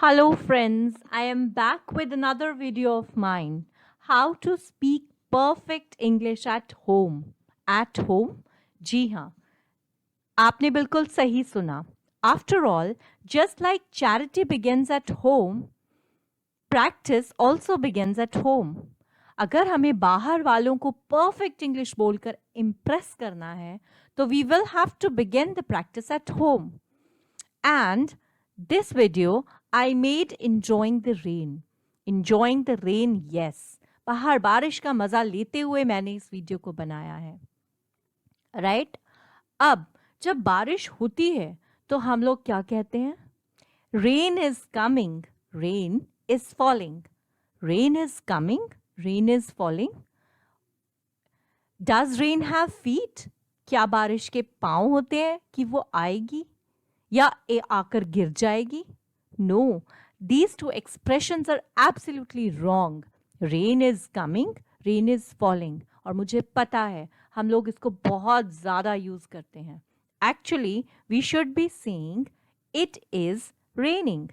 Hello friends, I am back with another video of mine. How to speak perfect English at home. At home? जी हाँ, आपने बिल्कुल सही सुना. After all, just like charity begins at home, practice also begins at home. अगर हमें बाहर वालों को perfect English बोलकर impress करना है, तो we will have to begin the practice at home. And this video I made enjoying the rain. Enjoying the rain, yes. बाहर बारिश का मजा लेते हुए मैंने इस वीडियो को बनाया है. राइट? अब जब बारिश होती है तो हम लोग क्या कहते हैं? Rain is coming, rain is falling. Rain is coming, rain is falling. Does rain have feet? क्या बारिश के पांव होते हैं कि वो आएगी या आकर गिर जाएगी? No, these two expressions are absolutely wrong. Rain is coming, rain is falling. और मुझे पता है हम लोग इसको बहुत ज़्यादा यूज़ करते हैं. Actually, we should be saying it is raining.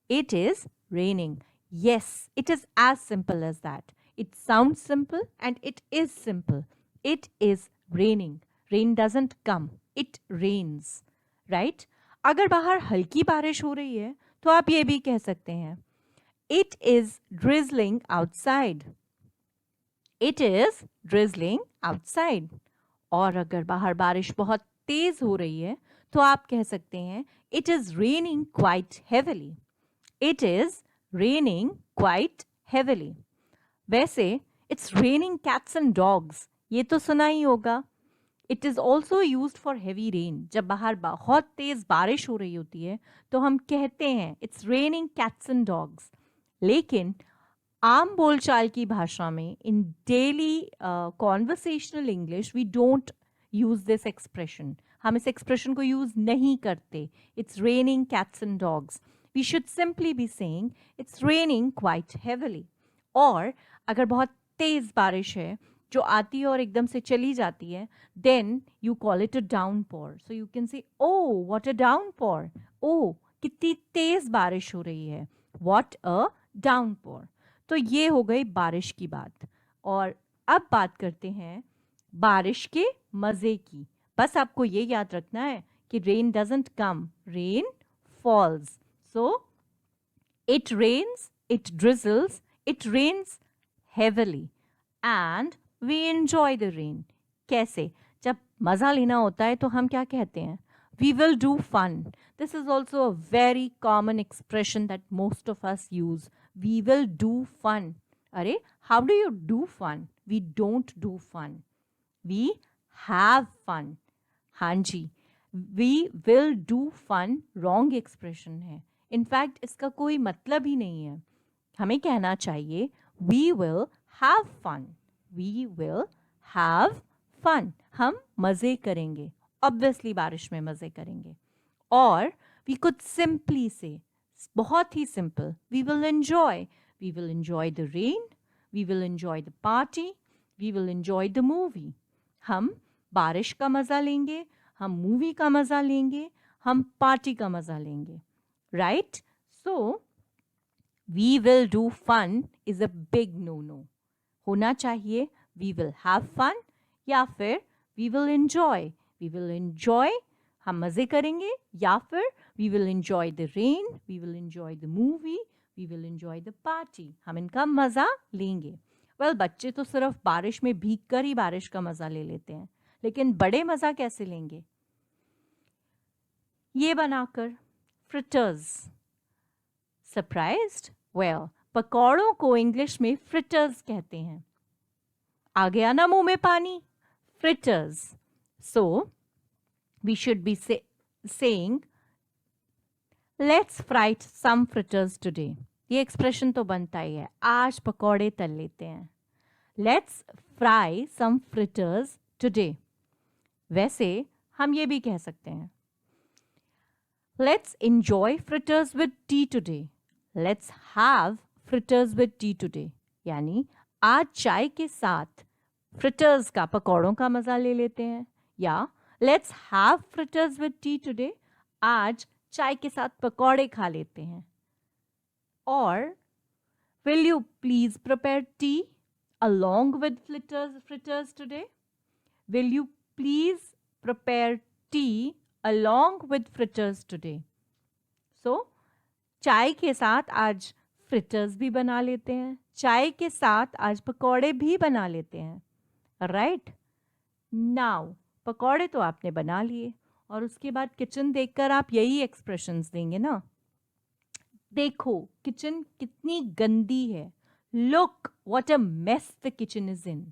It is raining. Yes, it is as simple as that. It sounds simple and it is simple. It is raining. Rain doesn't come. It rains. Right? अगर बाहर हल्की बारिश हो रही है तो आप ये भी कह सकते हैं it is drizzling outside. It is drizzling outside. और अगर बाहर बारिश बहुत तेज हो रही है तो आप कह सकते हैं it is raining quite heavily. It is raining quite heavily. वैसे it's raining cats and dogs ये तो सुना ही होगा. It is also use for heavy rain. जब बाहर बहुत तेज बारिश हो रही होती है तो हम कहते हैं it's raining cats and dogs. लेकिन आम बोलचाल की भाषा में in daily conversational English we don't use this expression. हम इस एक्सप्रेशन को यूज नहीं करते. It's raining cats and dogs. We should simply be saying it's raining quite heavily. और अगर बहुत तेज बारिश है जो आती है और एकदम से चली जाती है, then you call it a downpour. So you can say oh what a downpour. ओ कितनी तेज बारिश हो रही है. What a downpour. तो ये हो गई बारिश की बात. और अब बात करते हैं बारिश के मज़े की. बस आपको ये याद रखना है कि rain doesn't come, rain falls. So it rains, it drizzles, it rains heavily and we enjoy the rain. कैसे? जब मज़ा लेना होता है तो हम क्या कहते हैं? We will do fun. This is also a very common expression that most of us use. We will do fun. अरे how do you do fun? We don't do fun, we have fun. हाँ जी, we will do fun wrong expression है. In fact इसका कोई मतलब ही नहीं है. हमें कहना चाहिए we will have fun. We will have fun. हम मज़े करेंगे. ऑब्वियसली बारिश में मज़े करेंगे. और वी कुड सिंपली से, बहुत ही simple, we will enjoy. We will enjoy the rain, we will enjoy the party, we will enjoy the movie. हम बारिश का मज़ा लेंगे, हम मूवी का मज़ा लेंगे, हम पार्टी का मज़ा लेंगे. Right? So we will do fun is a big no no. होना चाहिए वी विल हैव फन या फिर we will enjoy. We will enjoy, हम मज़े करेंगे, या फिर we will enjoy the rain, we will enjoy the movie, we will enjoy the party. हम इनका मज़ा लेंगे. वेल, बच्चे तो सिर्फ बारिश में भीग कर ही बारिश का मज़ा ले लेते हैं, लेकिन बड़े मज़ा कैसे लेंगे? ये बनाकर फ्रिटर्स. सरप्राइज्ड? वेल, पकौड़ों को इंग्लिश में फ्रिटर्स कहते हैं. आ गया ना मुंह में पानी? Fritters. So we should be saying let's fry some fritters today. ये एक्सप्रेशन तो बनता ही है, आज पकौड़े तल लेते हैं. Let's fry some fritters today. वैसे हम ये भी कह सकते हैं let's enjoy fritters with tea today. Let's have fritters with tea today. यानी आज चाय के साथ फ्रिटर्स का, पकौड़ों का मज़ा ले लेते हैं. या let's have fritters with tea today. आज चाय के साथ पकौड़े खा लेते हैं. Or will you please prepare tea along with fritters today? Will you please prepare tea along with fritters today? So, चाय के साथ आज फ्रिटर्स भी बना लेते हैं, चाय के साथ आज पकौड़े भी बना लेते हैं, राइट? नाउ पकौड़े तो आपने बना लिए और उसके बाद किचन देखकर आप यही एक्सप्रेशंस देंगे ना, देखो किचन कितनी गंदी है, look what a mess the kitchen is in.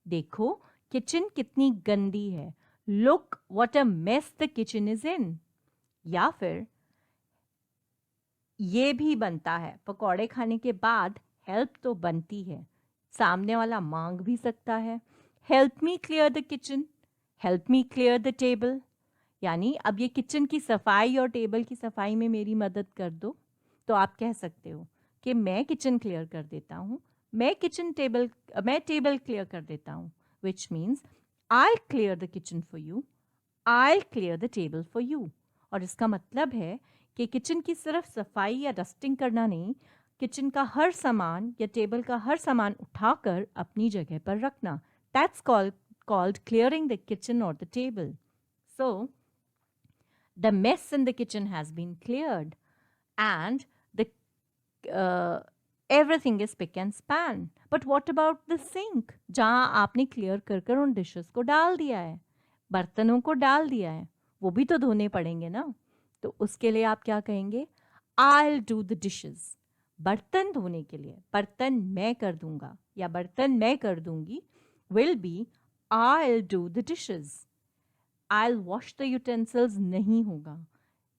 देखो किचन कितनी गंदी है, look what a mess the kitchen is in. या फिर ये भी बनता है, पकौड़े खाने के बाद हेल्प तो बनती है, सामने वाला मांग भी सकता है, help me clear the kitchen, help me clear the table. यानी अब ये किचन की सफाई और टेबल की सफाई में मेरी मदद कर दो, तो आप कह सकते हो कि मैं किचन क्लियर कर देता हूँ, मैं टेबल क्लियर कर देता हूँ, which means I clear the kitchen for you, I clear the table for you. और इसका मतलब है कि किचन की सिर्फ सफाई या डस्टिंग करना नहीं, किचन का हर सामान या टेबल का हर सामान उठाकर अपनी जगह पर रखना, that's called clearing the kitchen or the table. So, the mess in the kitchen has been cleared and the everything is spick and span. But what about the sink? जहाँ आपने क्लियर कर कर उन डिशेस को डाल दिया है, बर्तनों को डाल दिया है, वो भी तो धोने पड़ेंगे ना, तो उसके लिए आप क्या कहेंगे? I'll do the dishes. बर्तन धोने के लिए बर्तन मैं कर दूंगा या बर्तन मैं कर दूंगी will be I'll do the dishes. I'll wash the utensils नहीं होगा.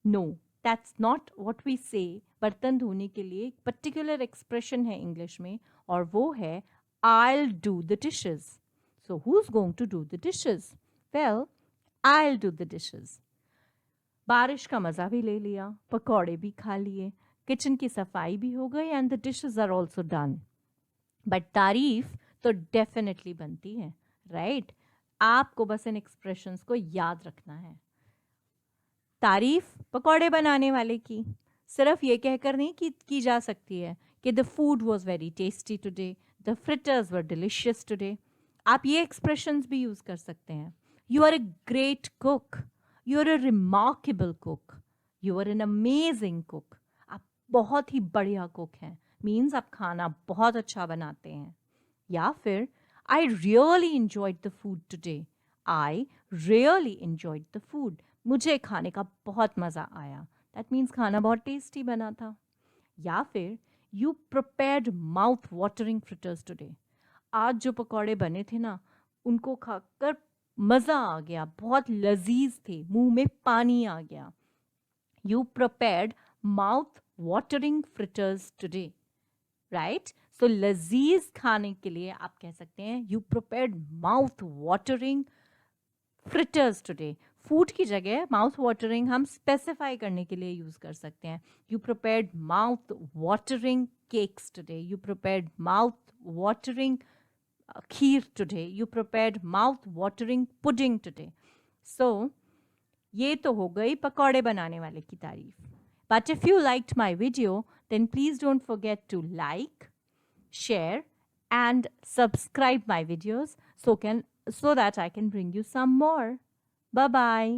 No, that's not what we say. बर्तन धोने के लिए एक पर्टिकुलर एक्सप्रेशन है इंग्लिश में और वो है I'll do the dishes. So who's going to do the dishes? Well, I'll do the dishes. बारिश का मज़ा भी ले लिया, पकौड़े भी खा लिए, किचन की सफाई भी हो गई and the dishes are also done. But तारीफ तो डेफिनेटली बनती है, राइट? आपको बस इन एक्सप्रेशंस को याद रखना है। तारीफ पकौड़े बनाने वाले की सिर्फ ये कहकर नहीं की जा सकती है कि the food was very tasty today, the fritters were delicious today. आप ये एक्सप्रेशंस भी यूज़ कर सकते हैं। You are a great cook, you are a remarkable cook, you are an amazing cook. आप बहुत ही बढ़िया कुक हैं, मीन्स आप खाना बहुत अच्छा बनाते हैं। या फिर I really enjoyed the food today, I really enjoyed the food, मुझे खाने का बहुत मज़ा आया, दैट मीन्स खाना बहुत टेस्टी बना था। या फिर you prepared mouth watering fritters today, आज जो पकौड़े बने थे ना उनको खाकर मज़ा आ गया, बहुत लजीज थे, मुंह में पानी आ गया। You prepared mouth watering fritters today, right? So लजीज खाने के लिए आप कह सकते हैं you prepared mouth watering fritters today. Food की जगह माउथ वाटरिंग हम स्पेसिफाई करने के लिए यूज़ कर सकते हैं। You prepared mouth watering cakes today, you prepared mouth watering kheer today, you prepared mouth watering pudding today. So ये तो हो गई पकौड़े बनाने वाले की तारीफ। But if you liked my video then please don't forget to like, share and subscribe my videos so that I can bring you some more. Bye bye.